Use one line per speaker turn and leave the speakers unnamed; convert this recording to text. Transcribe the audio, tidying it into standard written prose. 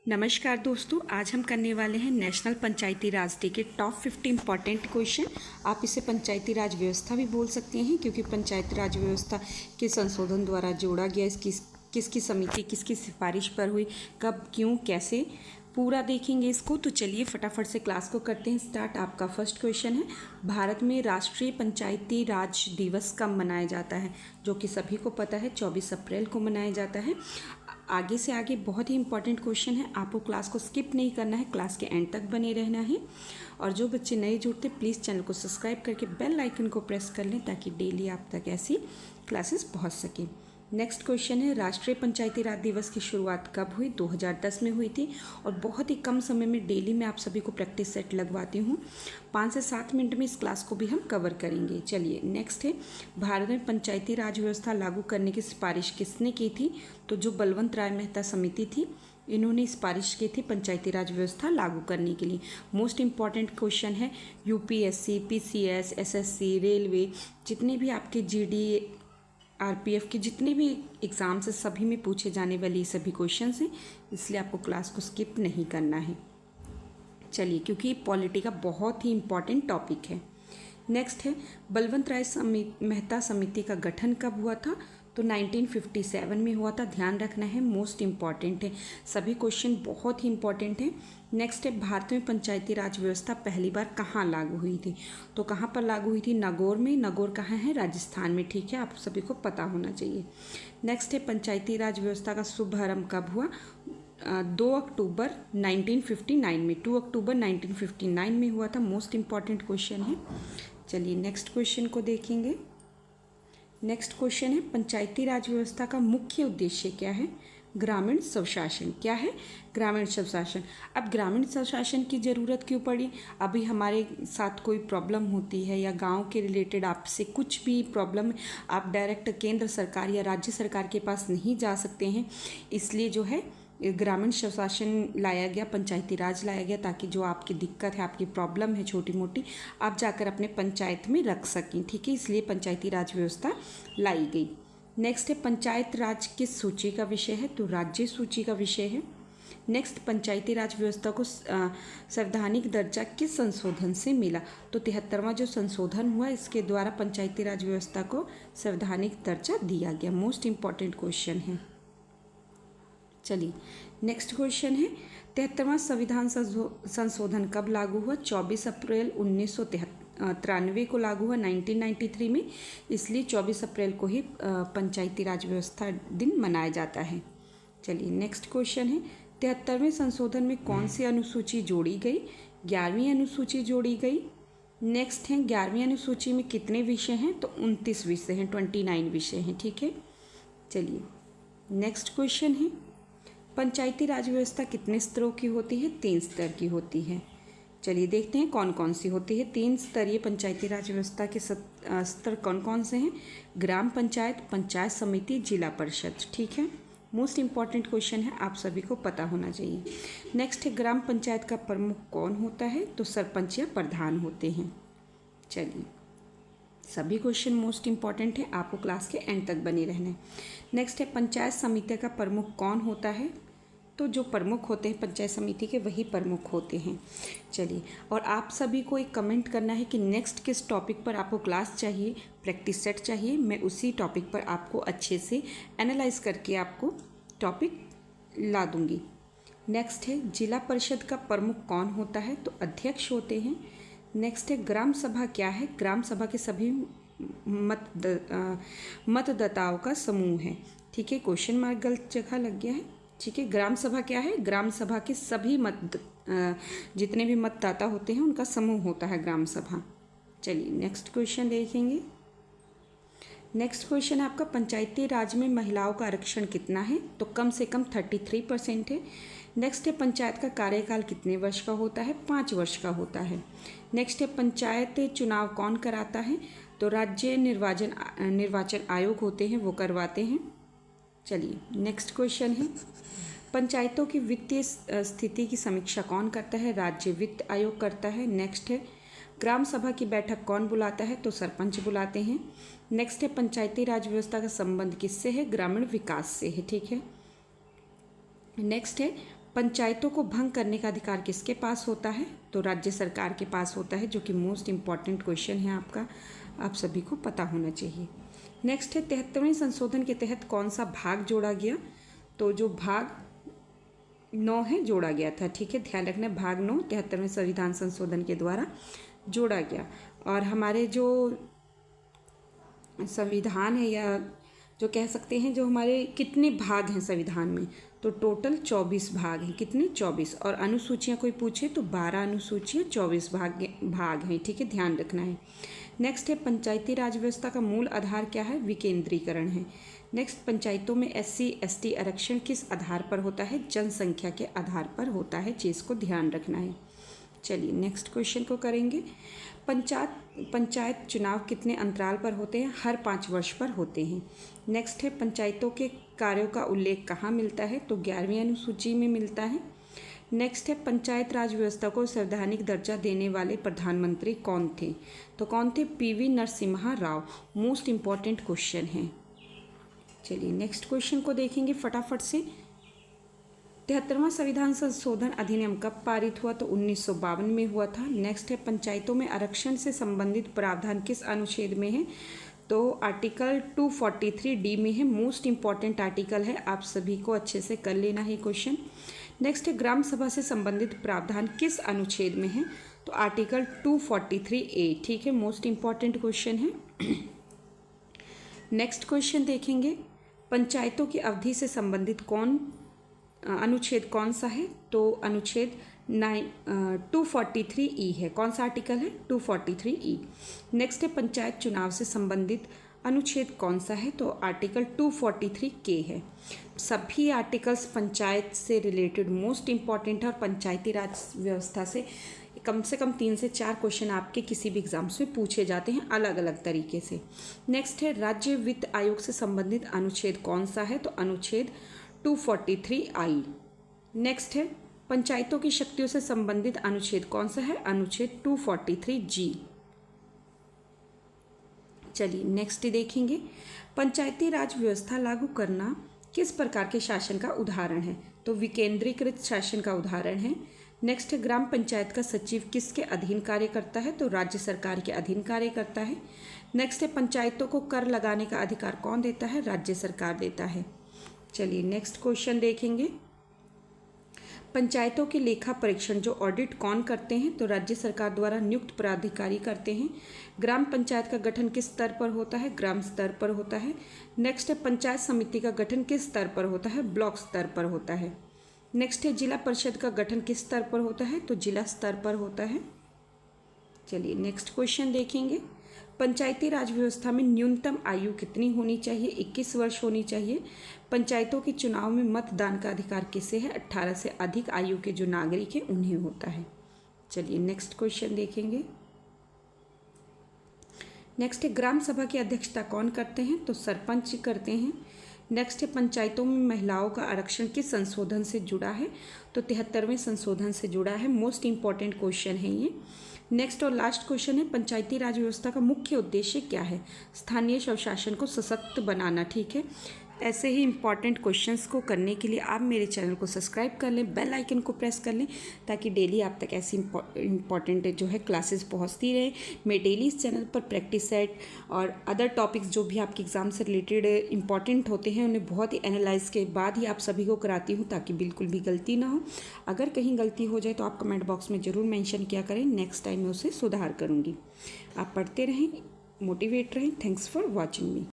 नमस्कार दोस्तों, आज हम करने वाले हैं नेशनल पंचायती राज डे के टॉप 50 इम्पॉर्टेंट क्वेश्चन। आप इसे पंचायती राज व्यवस्था भी बोल सकते हैं क्योंकि पंचायती राज व्यवस्था के संशोधन द्वारा जोड़ा गया। इसकी किसकी समिति किसकी सिफारिश पर हुई, कब, क्यों, कैसे, पूरा देखेंगे इसको। तो चलिए फटाफट से क्लास को करते हैं स्टार्ट। आपका फर्स्ट क्वेश्चन है, भारत में राष्ट्रीय पंचायती राज दिवस कब मनाया जाता है? जो कि सभी को पता है 24 अप्रैल को मनाया जाता है। आगे से आगे बहुत ही इंपॉर्टेंट क्वेश्चन है, आपको क्लास को स्किप नहीं करना है, क्लास के एंड तक बने रहना है। और जो बच्चे नए जुड़ते प्लीज़ चैनल को सब्सक्राइब करके बेल आइकन को प्रेस कर लें ताकि डेली आप तक ऐसी क्लासेस पहुंच सकें। नेक्स्ट क्वेश्चन है, राष्ट्रीय पंचायती राज दिवस की शुरुआत कब हुई? 2010 में हुई थी और बहुत ही कम समय में डेली मैं आप सभी को प्रैक्टिस सेट लगवाती हूँ। 5 से 7 मिनट में इस क्लास को भी हम कवर करेंगे। चलिए नेक्स्ट है, भारत में पंचायती राज व्यवस्था लागू करने की सिफारिश किसने की थी? तो जो बलवंत राय मेहता समिति थी, इन्होंने सिफारिश की थी पंचायती राज व्यवस्था लागू करने के लिए। मोस्ट इंपॉर्टेंट क्वेश्चन है, यूपीएससी, पीसीएस, एसएससी, रेलवे, जितने भी आपके जीडी, आरपीएफ के जितने भी एग्ज़ाम्स है सभी में पूछे जाने वाले सभी क्वेश्चन हैं, इसलिए आपको क्लास को स्किप नहीं करना है। चलिए, क्योंकि पॉलिटी का बहुत ही इम्पॉर्टेंट टॉपिक है। नेक्स्ट है, बलवंत राय मेहता समिति का गठन कब हुआ था? तो 1957 में हुआ था। ध्यान रखना है, मोस्ट इम्पॉर्टेंट है, सभी क्वेश्चन बहुत ही इम्पॉर्टेंट है। नेक्स्ट है, भारत में पंचायती राज व्यवस्था पहली बार कहाँ लागू हुई थी? तो कहाँ पर लागू हुई थी? नागौर में। नागौर कहाँ है? राजस्थान में। ठीक है, आप सभी को पता होना चाहिए। नेक्स्ट है, पंचायती राज व्यवस्था का शुभारंभ कब हुआ? 2 अक्टूबर 1959 में। 2 अक्टूबर 1959 में हुआ था। मोस्ट इम्पॉर्टेंट क्वेश्चन है। चलिए नेक्स्ट क्वेश्चन को देखेंगे। नेक्स्ट क्वेश्चन है, पंचायती राज व्यवस्था का मुख्य उद्देश्य क्या है? ग्रामीण स्वशासन। क्या है? ग्रामीण स्वशासन। अब ग्रामीण स्वशासन की ज़रूरत क्यों पड़ी? अभी हमारे साथ कोई प्रॉब्लम होती है या गांव के रिलेटेड आपसे कुछ भी प्रॉब्लम है, आप डायरेक्ट केंद्र सरकार या राज्य सरकार के पास नहीं जा सकते हैं, इसलिए जो है ग्रामीण स्वशासन लाया गया, पंचायती राज लाया गया, ताकि जो आपकी दिक्कत है, आपकी प्रॉब्लम है छोटी मोटी, आप जाकर अपने पंचायत में रख सकें। ठीक है, इसलिए पंचायती राज व्यवस्था लाई गई। नेक्स्ट है, पंचायत राज किस सूची का विषय है? तो राज्य सूची का विषय है। नेक्स्ट, पंचायती राज व्यवस्था को संवैधानिक दर्जा किस संशोधन से मिला? तो 73वां जो संशोधन हुआ, इसके द्वारा पंचायती राज व्यवस्था को संवैधानिक दर्जा दिया गया। मोस्ट इम्पॉर्टेंट क्वेश्चन है। चलिए नेक्स्ट क्वेश्चन है, 73वां संविधान संशोधन कब लागू हुआ? 24 अप्रैल 1993 को लागू हुआ, 1993 में, इसलिए 24 अप्रैल को ही पंचायती राज व्यवस्था दिन मनाया जाता है। चलिए नेक्स्ट क्वेश्चन है, 73वें संशोधन में कौन सी अनुसूची जोड़ी गई? 11वीं अनुसूची जोड़ी गई। नेक्स्ट है, 11वीं अनुसूची में कितने विषय हैं? तो 29 विषय हैं, 29 विषय हैं। ठीक है, चलिए नेक्स्ट क्वेश्चन है, पंचायती राज व्यवस्था कितने स्तरों की होती है? 3 स्तर की होती है। चलिए देखते हैं कौन कौन सी होती है। 3 स्तरीय पंचायती राज व्यवस्था के स्तर कौन कौन से हैं? ग्राम पंचायत, पंचायत समिति, जिला परिषद। ठीक है, मोस्ट इम्पॉर्टेंट क्वेश्चन है, आप सभी को पता होना चाहिए। नेक्स्ट है, ग्राम पंचायत का प्रमुख कौन होता है? तो सरपंच या प्रधान होते हैं। चलिए, सभी क्वेश्चन मोस्ट इम्पॉर्टेंट है, आपको क्लास के एंड तक बने रहना है। नेक्स्ट है, पंचायत समिति का प्रमुख कौन होता है? तो जो प्रमुख होते हैं पंचायत समिति के, वही प्रमुख होते हैं। चलिए, और आप सभी को एक कमेंट करना है कि नेक्स्ट किस टॉपिक पर आपको क्लास चाहिए, प्रैक्टिस सेट चाहिए, मैं उसी टॉपिक पर आपको अच्छे से एनालाइज करके आपको टॉपिक ला दूंगी। नेक्स्ट है, जिला परिषद का प्रमुख कौन होता है? तो अध्यक्ष होते हैं। नेक्स्ट है, ग्राम सभा क्या है? ग्राम सभा के सभी मतदाताओं का समूह है। ठीक है, क्वेश्चन मार्क गलत जगह लग गया है। ठीक है, ग्राम सभा क्या है? ग्राम सभा के सभी जितने भी मतदाता होते हैं उनका समूह होता है ग्राम सभा। चलिए नेक्स्ट क्वेश्चन देखेंगे। नेक्स्ट क्वेश्चन है आपका, पंचायती राज में महिलाओं का आरक्षण कितना है? तो कम से कम 33% है। नेक्स्ट है, पंचायत का कार्यकाल कितने वर्ष का होता है? 5 वर्ष का होता है। नेक्स्ट है, पंचायत चुनाव कौन कराता है? तो राज्य निर्वाचन आयोग होते हैं, वो करवाते हैं। चलिए नेक्स्ट क्वेश्चन है, पंचायतों की वित्तीय स्थिति की समीक्षा कौन करता है? राज्य वित्त आयोग करता है। नेक्स्ट है, ग्राम सभा की बैठक कौन बुलाता है? तो सरपंच बुलाते हैं। नेक्स्ट है, पंचायती राज व्यवस्था का संबंध किससे है? ग्रामीण विकास से है। ठीक है, नेक्स्ट है, पंचायतों को भंग करने का अधिकार किसके पास होता है? तो राज्य सरकार के पास होता है, जो कि मोस्ट इम्पॉर्टेंट क्वेश्चन है आपका, आप सभी को पता होना चाहिए। नेक्स्ट है 73वें संशोधन के तहत कौन सा भाग जोड़ा गया? तो जो भाग 9 है जोड़ा गया था, ठीक है, ध्यान रखना, भाग 9 73वें संविधान संशोधन के द्वारा जोड़ा गया। और हमारे जो संविधान है, या जो कह सकते हैं जो हमारे कितने भाग हैं संविधान में, तो टोटल 24 भाग हैं। कितने? 24। और अनुसूचियाँ कोई पूछे तो 12 अनुसूचियाँ, 24 भाग हैं, ठीक है, ध्यान रखना है। नेक्स्ट है पंचायती राज व्यवस्था का मूल आधार क्या है? विकेंद्रीकरण है। नेक्स्ट, पंचायतों में SC ST आरक्षण किस आधार पर होता है? जनसंख्या के आधार पर होता है, चीज़ को ध्यान रखना है। चलिए नेक्स्ट क्वेश्चन को करेंगे। पंचायत चुनाव कितने अंतराल पर होते हैं? हर 5 वर्ष पर होते हैं। नेक्स्ट है पंचायतों के कार्यों का उल्लेख कहाँ मिलता है? तो 11वीं अनुसूची में मिलता है। नेक्स्ट है पंचायत राज व्यवस्था को संवैधानिक दर्जा देने वाले प्रधानमंत्री कौन थे? तो कौन थे? PV Narasimha Rao. Most important question है। चलिए नेक्स्ट क्वेश्चन को देखेंगे फटाफट से। 73वां संविधान संशोधन अधिनियम कब पारित हुआ? तो 1952 में हुआ था। नेक्स्ट है पंचायतों में आरक्षण से संबंधित प्रावधान किस अनुच्छेद में है? तो आर्टिकल 243D में है। मोस्ट इम्पॉर्टेंट आर्टिकल है, आप सभी को अच्छे से कर लेना है क्वेश्चन। नेक्स्ट है ग्राम सभा से संबंधित प्रावधान किस अनुच्छेद में है? तो आर्टिकल 243A, ठीक है, मोस्ट इम्पॉर्टेंट क्वेश्चन है। नेक्स्ट क्वेश्चन देखेंगे, पंचायतों की अवधि से संबंधित अनुच्छेद कौन सा है? तो अनुच्छेद 243E है। कौन सा आर्टिकल है? 243E। नेक्स्ट है पंचायत चुनाव से संबंधित अनुच्छेद कौन सा है? तो आर्टिकल 243K है। सभी आर्टिकल्स पंचायत से रिलेटेड मोस्ट इम्पॉर्टेंट है, और पंचायती राज व्यवस्था से कम 3 से 4 क्वेश्चन आपके किसी भी एग्जाम्स में पूछे जाते हैं अलग अलग तरीके से। नेक्स्ट है राज्य वित्त आयोग से संबंधित अनुच्छेद कौन सा है? तो अनुच्छेद 243I। नेक्स्ट है पंचायतों की शक्तियों से संबंधित अनुच्छेद कौन सा है? अनुच्छेद 243G। चलिए नेक्स्ट देखेंगे, पंचायती राज व्यवस्था लागू करना किस प्रकार के शासन का उदाहरण है? तो विकेंद्रीकृत शासन का उदाहरण है। नेक्स्ट है ग्राम पंचायत का सचिव किसके अधीन कार्य करता है? तो राज्य सरकार के अधीन कार्य करता है। नेक्स्ट है पंचायतों को कर लगाने का अधिकार कौन देता है? राज्य सरकार देता है। चलिए नेक्स्ट क्वेश्चन देखेंगे, पंचायतों के लेखा परीक्षण जो ऑडिट कौन करते हैं? तो राज्य सरकार द्वारा नियुक्त प्राधिकारी करते हैं। ग्राम पंचायत का गठन किस स्तर पर होता है? ग्राम स्तर पर होता है। नेक्स्ट है पंचायत समिति का गठन किस स्तर पर होता है? ब्लॉक स्तर पर होता है। नेक्स्ट है जिला परिषद का गठन किस स्तर पर होता है? तो जिला स्तर पर होता है। चलिए नेक्स्ट क्वेश्चन देखेंगे, पंचायती राज व्यवस्था में न्यूनतम आयु कितनी होनी चाहिए? 21 वर्ष होनी चाहिए। पंचायतों के चुनाव में मतदान का अधिकार किसे है? 18 से अधिक आयु के जो नागरिक हैं उन्हें होता है। चलिए नेक्स्ट क्वेश्चन देखेंगे, नेक्स्ट है ग्राम सभा की अध्यक्षता कौन करते हैं? तो सरपंच करते हैं। नेक्स्ट है पंचायतों में महिलाओं का आरक्षण किस संशोधन से जुड़ा है? तो 73वें संशोधन से जुड़ा है। मोस्ट इम्पॉर्टेंट क्वेश्चन है ये। नेक्स्ट और लास्ट क्वेश्चन है, पंचायती राज व्यवस्था का मुख्य उद्देश्य क्या है? स्थानीय स्वशासन को सशक्त बनाना, ठीक है। ऐसे ही इंपॉर्टेंट क्वेश्चंस को करने के लिए आप मेरे चैनल को सब्सक्राइब कर लें, बेल आइकन को प्रेस कर लें, ताकि डेली आप तक ऐसी इंपॉर्टेंट जो है क्लासेस पहुंचती रहे। मैं डेली इस चैनल पर प्रैक्टिस सेट और अदर टॉपिक्स जो भी आपके एग्ज़ाम से रिलेटेड इंपॉर्टेंट होते हैं उन्हें बहुत ही एनालाइज के बाद ही आप सभी को कराती हूँ, ताकि बिल्कुल भी गलती ना हो। अगर कहीं गलती हो जाए तो आप कमेंट बॉक्स में ज़रूर मेंशन किया करें, नेक्स्ट टाइम मैं उसे सुधार करूँगी। आप पढ़ते रहें, मोटिवेट रहें। Thanks for watching me.